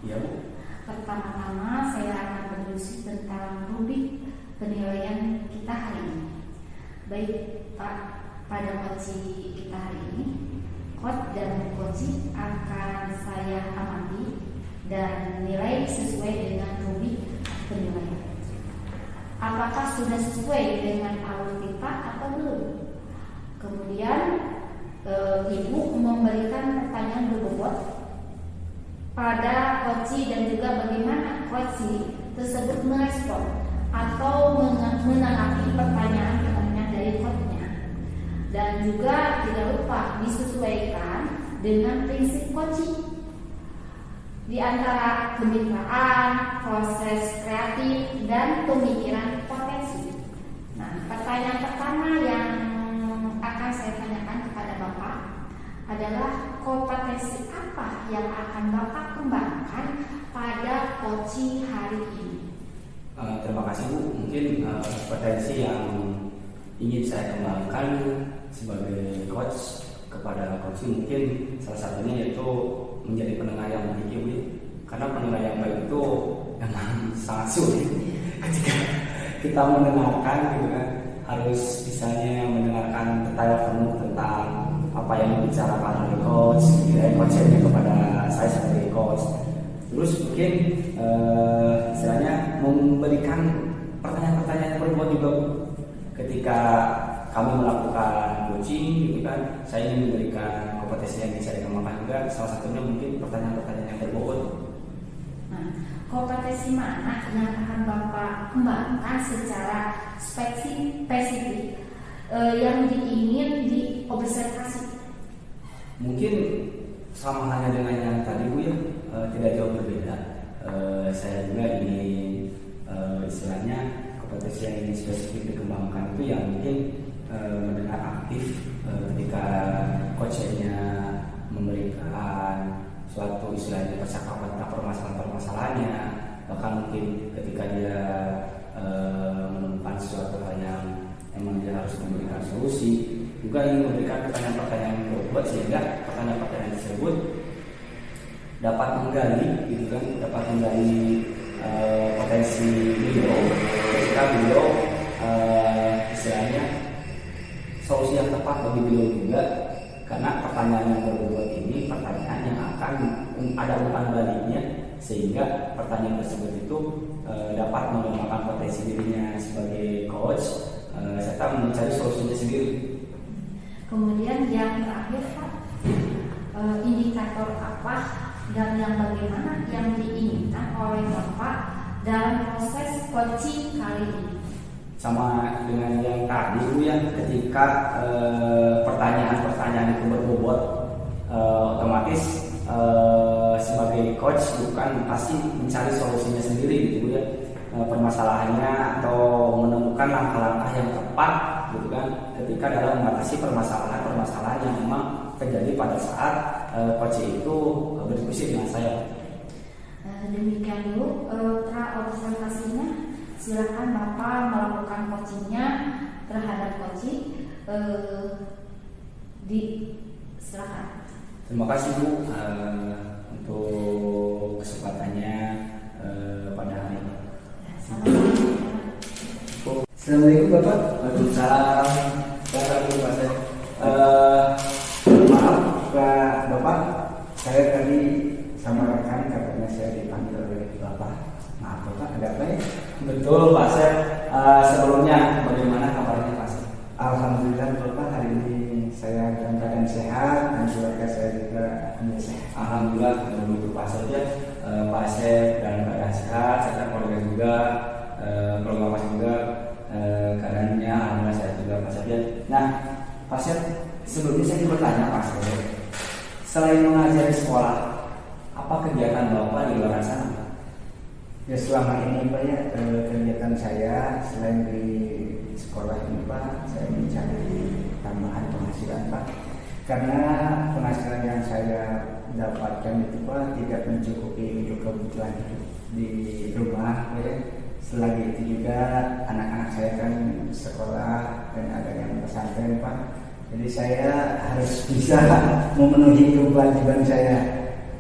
Iya Bu. Pertama-tama saya akan berdiskusi tentang rubrik penilaian kita hari ini. Baik Pak, pada coaching kita hari ini, coach dan coaching akan saya amati dan nilai sesuai dengan rubrik penilaian. Apakah sudah sesuai dengan alur kita atau belum? Kemudian Ibu memberikan pertanyaan berbobot pada coaching dan juga bagaimana coaching tersebut merespon atau menanggapi pertanyaan-pertanyaan dari coachnya. Dan juga tidak lupa disesuaikan dengan prinsip coaching di antara kemitraan, proses kreatif, dan pemikiran potensi. Nah, pertanyaan pertama yang akan saya tanyakan kepada Bapak adalah kompetensi apa yang akan Bapak kembangkan pada coaching hari ini? Terima kasih Bu. Mungkin potensi yang ingin saya kembangkan sebagai coach kepada coaching mungkin salah satunya yaitu menjadi pendengar yang baik ya Bu. Karena pendengar yang baik itu memang sangat sulit ketika kita mendengarkan gitu kan, harus bisanya mendengarkan detail penuh tentang apa yang dibicarakan oleh coach, coachnya kepada saya sebagai coach. Terus mungkin istilahnya memberikan pertanyaan-pertanyaan yang berbobot juga Bu. Ketika kami melakukan coaching gitu kan, saya ingin memberikan kompetensi yang bisa dikembangkan juga. Salah satunya mungkin pertanyaan-pertanyaan yang berbobot. Nah, kompetensi mana yang akan Bapak kembangkan secara spesifik yang diingin diobservasi? Mungkin sama halnya dengan yang tadi Bu ya, tidak jauh berbeda. Saya juga ingin istilahnya kompetensi yang ingin spesifik dikembangkan itu yang mungkin mendengar aktif ketika coachnya memberikan suatu istilahnya percakapan tentang permasalahan-permasalahannya, bahkan mungkin ketika dia menemukan sesuatu hal yang memang dia harus memberikan solusi, juga ingin memberikan pertanyaan-pertanyaan yang berbobot sehingga pertanyaan-pertanyaan tersebut dapat menggali gitu kan, dapat menggali potensi beliau ketika beliau istilahnya solusi yang tepat bagi beliau juga. Karena pertanyaan yang berbobot ini pertanyaan yang akan ada umpan baliknya, sehingga pertanyaan tersebut itu dapat mengembangkan potensi dirinya sebagai coach serta mencari solusinya sendiri. Kemudian yang terakhir Pak, indikator apa dan yang bagaimana yang diinginkan oleh Bapak dalam proses coaching kali ini? Sama dengan yang tadi Bu ya, ketika pertanyaan-pertanyaan itu berbobot, otomatis sebagai coach bukan pasti mencari solusinya sendiri gitu Bu ya, permasalahannya atau menemukan langkah-langkah yang tepat gitu kan, ketika dalam mengatasi permasalahan-permasalahan yang memang terjadi pada saat coach itu berdiskusi dengan saya. Demikian dulu pra-observasinya. Silakan Bapak melakukan coachingnya terhadap coaching. Silakan. Terima kasih Bu untuk kesempatannya pada hari ini. Assalamualaikum Bapak. Waalaikumsalam. Assalamualaikum Pak Seth. Maaf Pak Bapak, saya tadi sama rekan katanya saya dipanggil oleh Bapak. Maaf Bapak, ada apa ya? Betul Pak Seth. Sebelumnya bagaimana kabarnya Pak Seth? Alhamdulillah Bapak, hari ini saya dalam keadaan sehat dan keluarga saya juga sehat. Alhamdulillah begitu Pak Seth ya. Pak Seth dalam keadaan sehat, serta keluarga juga, keluarga Pak Seth juga keadaannya alhamdulillah sehat juga Pak Seth ya. Nah Pak Seth, sebelumnya saya ingin bertanya Pak Seth, selain mengajar di sekolah, apa kegiatan Bapak di luar sana? Ya selama ini Pak ya, kegiatan saya selain di sekolah ini Pak, saya mencari tambahan penghasilan Pak. Karena penghasilan yang saya dapatkan itu Pak tidak mencukupi untuk kebutuhan hidup di rumah ya. Selagi itu juga anak-anak saya kan sekolah dan ada yang pesantren Pak. Jadi saya harus bisa memenuhi kewajiban saya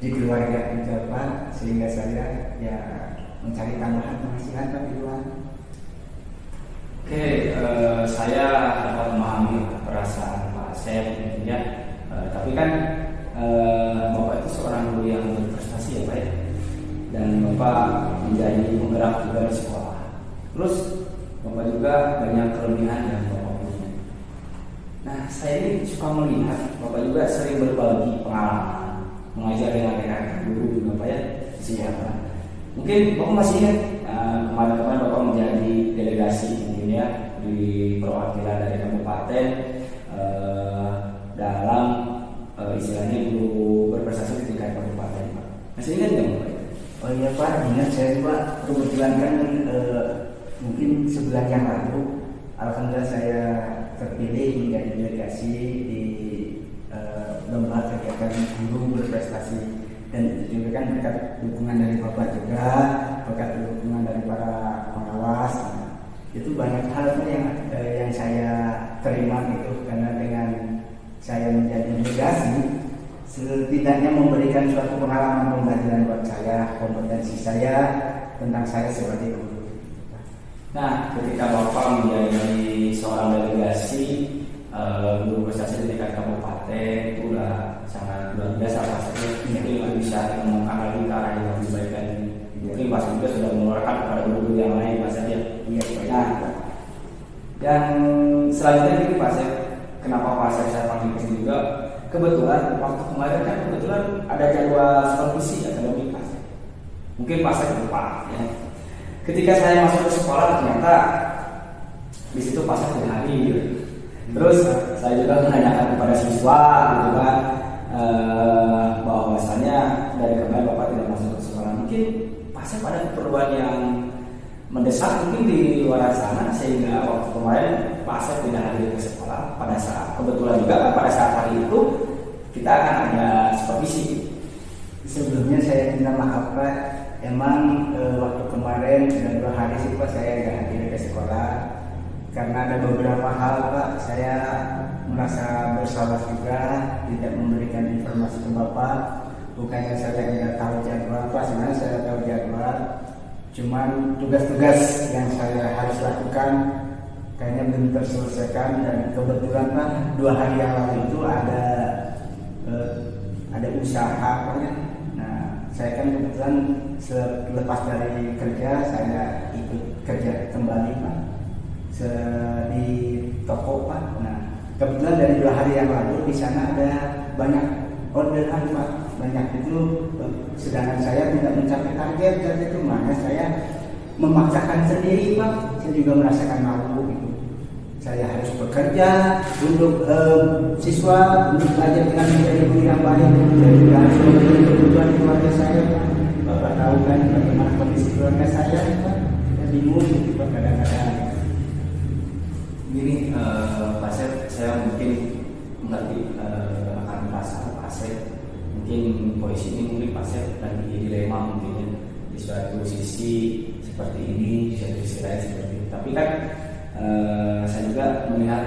di keluarga juga Pak, sehingga saya ya mencari tambahan penghasilan Pak di luar. Oke, saya dapat memahami perasaan Pak Asep ya. Tapi kan Bapak itu seorang guru yang berprestasi ya Pak ya. Dan Bapak menjadi penggerak juga di sekolah. Terus Bapak juga banyak kelebihan yang Bapak punya. Nah, saya ini suka melihat Bapak juga sering berbagi pengalaman mengajar dengan rekan guru juga Pak ya. Siapa? Mungkin Bapak masih ingat kemarin-kemarin Bapak menjadi delegasi mungkin ya di perwakilan dari kabupaten dalam istilahnya guru berprestasi di tingkat kabupaten Pak. Masih ingat nggak Bapak? Oh iya Pak, ingat saya Pak. Kebetulan kan mungkin sebulan yang lalu, alhamdulillah saya terpilih menjadi delegasi di lomba kegiatan guru berprestasi. Dan itu juga kan berkat dukungan dari Bapak juga, berkat dukungan dari para pengawas. Itu banyak hal yang saya terima gitu, karena dengan saya menjadi delegasi setidaknya memberikan suatu pengalaman pembelajaran buat saya, kompetensi saya tentang saya sebagai guru. Nah, ketika Bapak menjadi seorang delegasi guru prestasi di tingkat kabupaten, itu udah sangat luar biasa rasanya. Mungkin bisa mengembangkan lagi ke arah yang lebih baik lagi. Mungkin Pak juga sudah mengeluarkan kepada guru yang lain Pak saja. Iya, nah, yang selanjutnya ini Pak Asep, kenapa Pak Asep saya panggil ke sini juga? Kebetulan waktu kemarin kan kebetulan ada jadwal supervisi akademik Pak Asep. Mungkin Pak Asep lupa ya. Ketika saya masuk ke sekolah ternyata di situ Pak Asep tidak hadir. Terus saya juga menanyakan kepada siswa gitu kan, bahwasanya dari kemarin Bapak tidak masuk ke sekolah. Mungkin Pak Asep ada keperluan yang mendesak mungkin di luar sana, sehingga waktu kemarin Pak Asep tidak hadir ke sekolah. Pada saat kebetulan juga kan pada saat hari itu kita akan ada supervisi. Sebelumnya saya minta maaf Pak, emang waktu kemarin sudah 2 hari sih Pak saya nggak hadir ke sekolah karena ada beberapa hal Pak. Saya merasa bersalah juga tidak memberikan informasi ke Bapak. Bukannya saya tidak tahu jadwal Pak, sebenarnya saya tahu jadwal, cuman tugas-tugas yang saya harus lakukan kayaknya belum terselesaikan. Dan kebetulan Pak 2 hari yang lalu itu ada usaha Pak ya. Nah saya kan kebetulan selepas dari kerja saya ikut kerja kembali Pak di toko Pak. Nah kebetulan dari 2 hari yang lalu di sana ada banyak orderan Pak, banyak itu, sedangkan saya tidak mencapai target. Dan itu makanya saya memaksakan sendiri Pak. Saya juga merasakan malu gitu. Saya harus bekerja untuk siswa, untuk belajar dengan menjadi guru yang baik, dan juga harus memenuhi kebutuhan keluarga saya Pak. Bapak tahu kan bagaimana kondisi keluarga saya Pak. Saya bingung gitu Pak kadang-kadang. Gini Pak Asep, saya mungkin mengerti akan perasaan Pak Asep. Mungkin posisi ini mungkin Pak Asep lagi dilema mungkin ya, di suatu sisi seperti ini, di suatu sisi lain seperti itu. Tapi kan saya juga melihat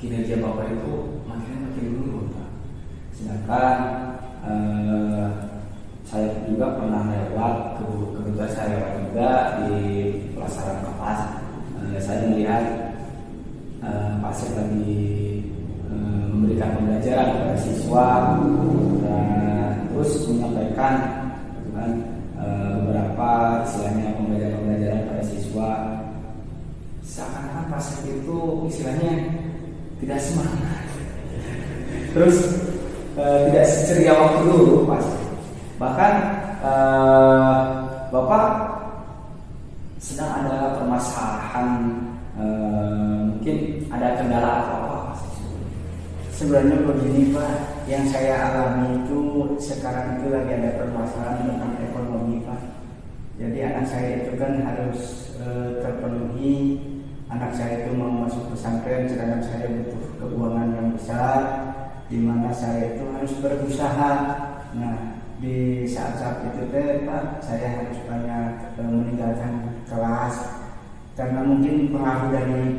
kinerja Bapak itu makin menurun Pak. Sedangkan saya juga pernah lewat, kebetulan saya lewat juga di pelasaran kelas. Saya melihat Pak Asep lagi memberikan pembelajaran kepada siswa, terus menyampaikan kan, beberapa istilahnya pembelajaran pada siswa. Seakan-akan Pak Asep itu istilahnya tidak semangat, terus tidak seceria waktu dulu Pak Asep. Bahkan Bapak sedang ada permasalahan, mungkin ada kendala apa? Sebenarnya begini Pak, yang saya alami itu sekarang itu lagi ada permasalahan tentang ekonomi Pak. Jadi anak saya itu kan harus terpenuhi. Anak saya itu mau masuk pesantren, sedangkan saya butuh keuangan yang besar, di mana saya itu harus berusaha. Nah di saat-saat itu Pak, saya harus banyak meninggalkan kelas karena mungkin pengaruh dari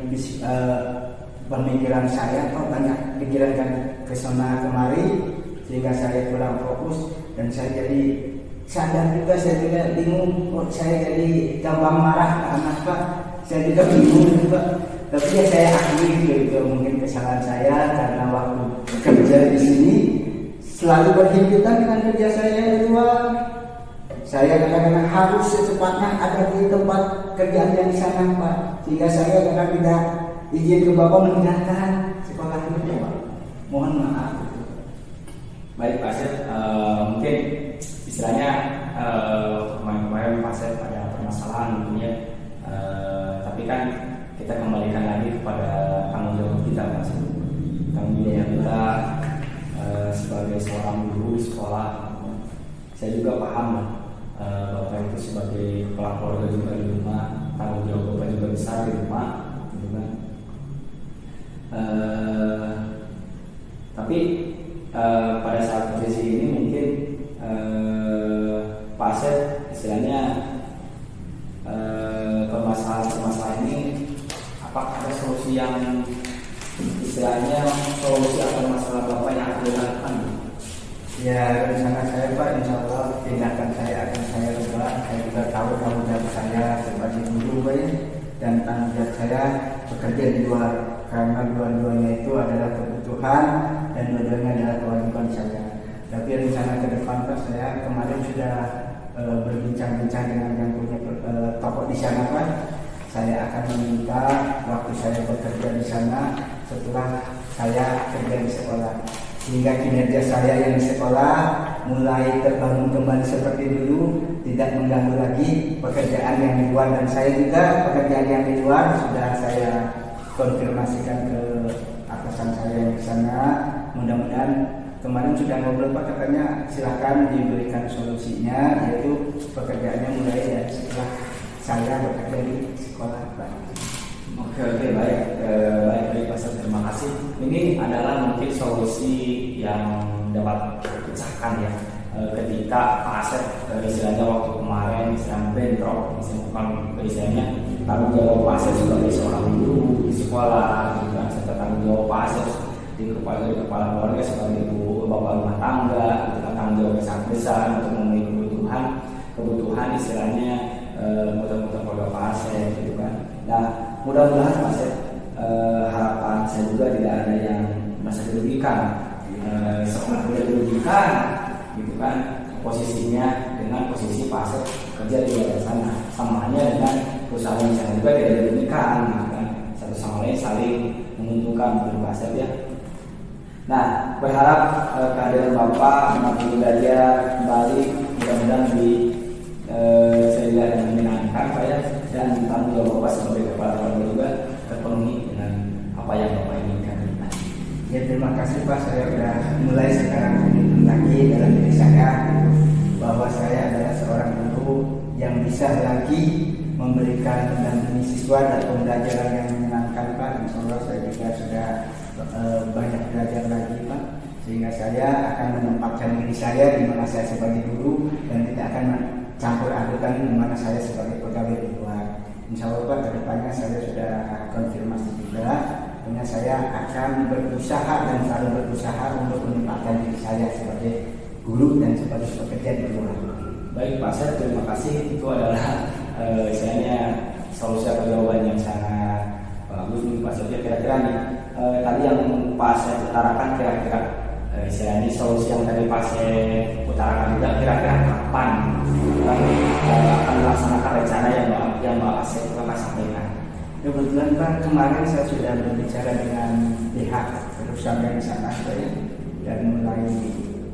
pemikiran saya kok banyak pikiran ke sana kemari, sehingga saya kurang fokus dan saya jadi sadar juga, saya juga bingung kok saya jadi gampang marah ke anak Pak. Saya juga bingung gitu Pak. Tapi ya saya akui gitu, mungkin kesalahan saya karena waktu kerja di sini selalu berhimpitan dengan kerja saya di luar. Saya kadang-kadang harus secepatnya ada di tempat kerjaan yang di sana Pak, sehingga saya kadang tidak izin ke Bapak meninggalkan sekolah ini Pak. Mohon maaf. Baik Pak Asep, mungkin istilahnya kemarin-kemarin Pak Asep ada permasalahan tentunya, tapi kan kita kembalikan lagi kepada tanggung jawab kita Pak Asep. Tanggung jawab kita sebagai seorang guru di sekolah. Saya juga paham Bapak itu sebagai kepala keluarga juga di rumah, tanggung jawab Bapak juga besar di rumah, gitu kan. Tapi pada saat posisi ini mungkin Pak Asep istilahnya permasalahan ini, apakah ada solusi yang istilahnya solusi akan masalah Bapak yang akan dilakukan? Ya, rencana saya Pak, insya Allah tindakan saya akan saya rubah. Saya juga tahu tanggung jawab saya sebagai guru Pak ya, dan tanggung jawab saya bekerja di luar, karena dua-duanya itu adalah kebutuhan dan dua-duanya adalah kewajiban saya. Tapi rencana ke depan Pak, saya kemarin sudah berbincang-bincang dengan yang punya toko di sana Pak. Saya akan meminta waktu saya bekerja di sana setelah saya kerja di sekolah, sehingga kinerja saya yang di sekolah mulai terbangun kembali seperti dulu, tidak mengganggu lagi pekerjaan yang di luar. Dan saya juga pekerjaan yang di luar sudah saya konfirmasikan ke atasan saya yang di sana. Mudah-mudahan kemarin sudah ngobrol Pak, katanya silahkan diberikan solusinya, yaitu pekerjaannya mulai dari setelah saya bekerja di sekolah Pak. Oke baik Pak Asep, terima kasih. Ini adalah mungkin solusi yang dapat dipecahkan ya, ketika Pak Asep istilahnya waktu kemarin sedang bentrok, istilahnya tanggung jawab Pak Asep sebagai seorang guru di sekolah, juga serta tanggung jawab Pak Asep di kepala keluarga sebagai ibu bapak rumah tangga, kita tanggung jawab sangat besar untuk memenuhi kebutuhan istilahnya kebutuhan keluarga Pak Asep gitu kan. Nah, mudah-mudahan Pak Asep, harapan saya juga tidak ada yang merasa dirugikan, sekolah tidak dirugikan gitu kan, posisinya dengan posisi Pak Asep kerja di luar sana, sama halnya dengan perusahaan yang saya juga tidak dirugikan gitu kan, satu sama lain saling menguntungkan untuk Pak Asep ya. Nah, berharap kehadiran Bapak semakin belajar kembali, mudah-mudahan di sehingga dan menyenangkan Pak ya, dan tanggung jawab Bapak sebagai kepala keluarga juga terpenuhi dengan apa yang Bapak inginkan. Ya, terima kasih Pak, saya sudah mulai sekarang komitmen lagi dalam diri saya bahwa saya adalah seorang guru yang bisa lagi memberikan mendampingi siswa dan pembelajaran yang menyenangkan Pak. Insya Allah saya juga sudah banyak belajar lagi Pak, sehingga saya akan menempatkan diri saya di mana saya sebagai guru dan tidak akan campur adukan di mana saya sebagai pegawai di luar. Insya Allah Pak, kedepannya saya sudah konfirmasi juga, karena saya akan berusaha dan selalu berusaha untuk menempatkan diri saya sebagai guru dan sebagai pekerja di luar. Baik Pak Asep, terima kasih. Itu adalah istilahnya solusi atau jawaban yang sangat bagus nih Pak Asep. Kira-kira nih tadi yang Pak Asep utarakan, kira-kira istilahnya solusi yang tadi Pak Asep utarakan juga, kira-kira kapan akan melaksanakan rencana yang Pak Asep telah sampaikan? Kebetulan Pak, kemarin saya sudah berbicara dengan pihak perusahaan yang sana ya, dan mulai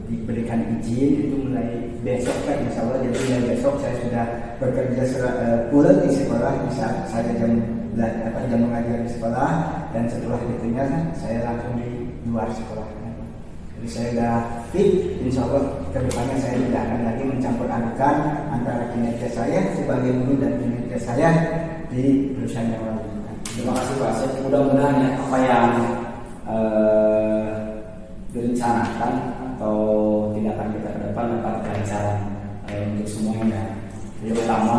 diberikan izin itu mulai besok Pak, insya Allah. Jadi mulai besok saya sudah bekerja full di sekolah, bisa saya jam mengajar di sekolah, dan setelah itunya saya langsung di luar sekolah. Jadi saya sudah fit, insya Allah kedepannya saya tidak akan lagi mencampur adukan antara kinerja saya sebagai guru dan kinerja saya di perusahaan yang lain. Terima kasih Pak Asep. Mudah-mudahan ya apa yang direncanakan atau tindakan kita ke depan dapat lancar untuk semuanya. Terutama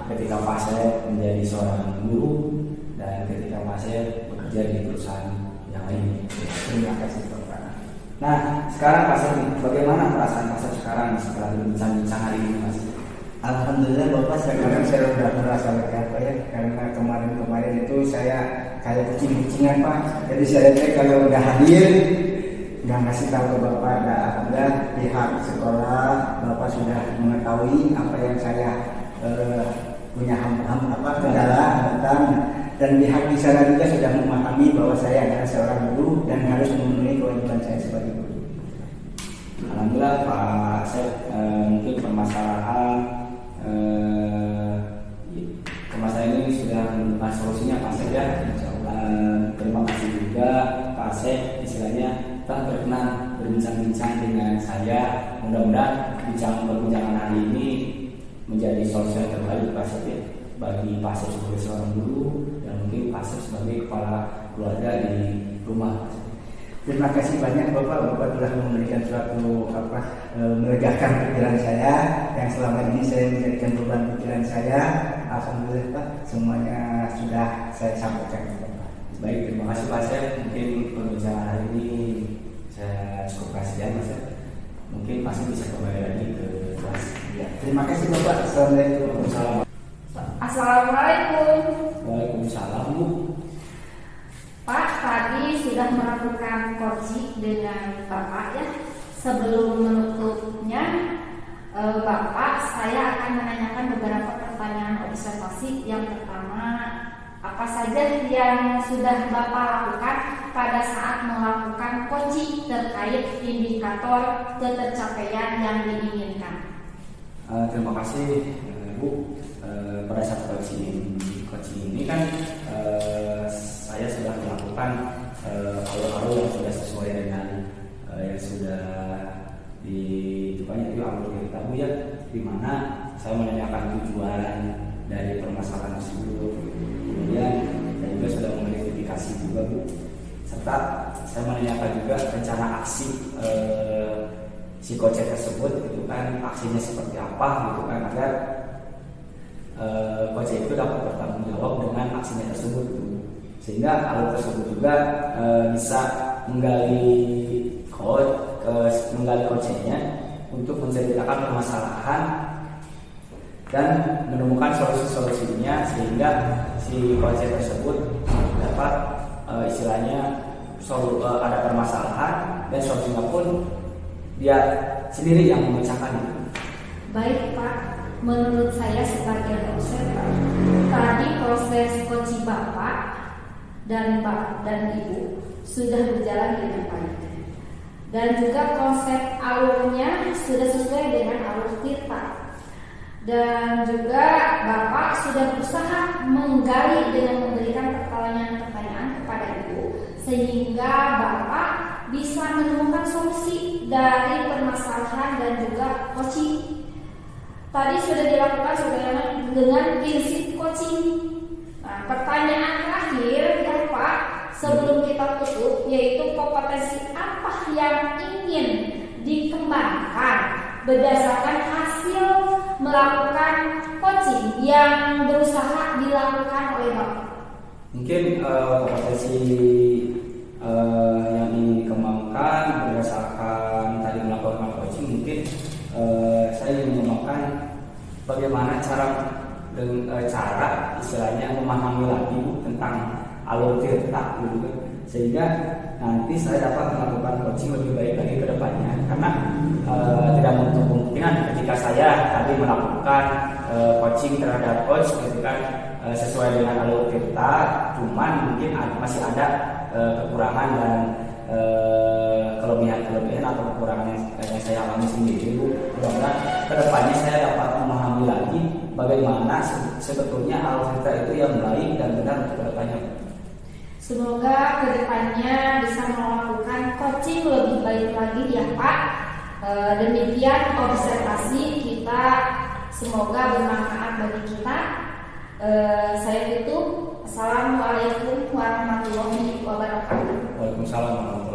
ketika Pak Asep menjadi seorang guru dan ketika Pak Asep bekerja di perusahaan yang lain. Terima kasih Bapak. Nah, sekarang Pak Sep, bagaimana perasaan Pak Sep sekarang setelah berbincang-bincang hari ini Mas? Alhamdulillah Bapak, sekarang saya sudah merasa lega Pak ya, karena kemarin itu saya kayak kucing-kucingan Pak. Jadi saya kalau udah hadir nggak ngasih tahu ke Bapak, ada pihak sekolah Bapak sudah mengetahui apa yang saya punya kendala hambatan, dan pihak di sana juga sudah memahami bahwa saya adalah seorang guru dan harus memenuhi kewajiban saya sebagai guru. Alhamdulillah Pak Sep, mungkin permasalahan ini sudah menemukan solusinya Pak Sep ya. Terima kasih juga Pak Sep, istilahnya telah berkenan berbincang-bincang dengan saya. Mudah-mudahan perbincangan hari ini menjadi solusi yang terbaik Pak Sep ya, bagi Pak Sep sebagai seorang guru dan mungkin Pak Sep sebagai kepala keluarga di rumah. Terima kasih banyak Bapak telah memberikan suatu melegakan pikiran saya yang selama ini saya menjadikan beban pikiran saya. Alhamdulillah Pak, semuanya sudah saya sampaikan ke Bapak. Baik, terima kasih Pak Sep. Mungkin perbincangan hari ini saya cukup kasihan Mas Sep. Mungkin Pak Sep bisa kembali lagi ke kelas. Ya, terima kasih Bapak. Assalamualaikum. Assalamualaikum. Waalaikumsalam Bu. Pak, tadi sudah melakukan coaching dengan Bapak ya. Sebelum menutupnya, Bapak, saya akan menanyakan beberapa pertanyaan observasi. Yang pertama, apa saja yang sudah Bapak lakukan pada saat melakukan coaching terkait indikator ketercapaian yang diinginkan? Terima kasih Bu. Pada saat coaching ini kan saya sudah melakukan alur-alur yang sudah sesuai dengan yang sudah itu alur dari tahu ya, di mana saya menanyakan tujuan dari permasalahan tersebut, kemudian saya juga sudah mengidentifikasi juga Bu, serta saya menanyakan juga rencana aksi si coach tersebut gitu kan, aksinya seperti apa gitu kan, agar coach itu dapat bertanggung jawab dengan aksinya tersebut gitu. Sehingga alur tersebut juga bisa menggali coachnya untuk menceritakan permasalahan dan menemukan solusi-solusinya, sehingga si coach tersebut dapat istilahnya ada permasalahan dan solusinya pun dia sendiri yang memecahkan itu. Baik Pak, menurut saya sebagai dosen, tadi proses coaching Bapak dan Ibu sudah berjalan dengan baik, dan juga konsep alurnya sudah sesuai dengan alur Tirta, dan juga Bapak sudah berusaha menggali dengan memberikan pertanyaan-pertanyaan kepada Ibu, sehingga Bapak bisa menemukan solusi dari permasalahan dan juga coaching. Tadi sudah dilakukan dengan prinsip coaching. Nah, pertanyaan terakhir ya Pak, sebelum kita tutup, yaitu kompetensi apa yang ingin dikembangkan berdasarkan hasil melakukan coaching yang berusaha dilakukan oleh Bapak? Mungkin kompetensi yang ingin dikembangkan berdasarkan tadi melakukan coaching, mungkin saya ingin mengembangkan bagaimana cara istilahnya memahami lagi tentang alur Tirta gitu kan, sehingga nanti saya dapat melakukan coaching lebih baik lagi ke depannya, karena tidak menutup kemungkinan ketika saya tadi melakukan coaching terhadap coach gitu kan, sesuai dengan alur Tirta, cuman mungkin masih ada kekurangan dan kelebihan atau kekurangan yang saya alami sendiri. Mudah-mudahan kedepannya saya dapat memahami lagi bagaimana sebetulnya alur Tirta itu yang baik dan benar untuk kedepannya. Semoga kedepannya bisa melakukan coaching lebih baik lagi ya Pak. Demikian observasi kita, semoga bermanfaat bagi kita. Saya tutup. Assalamualaikum warahmatullahi wabarakatuh. Waalaikumsalam.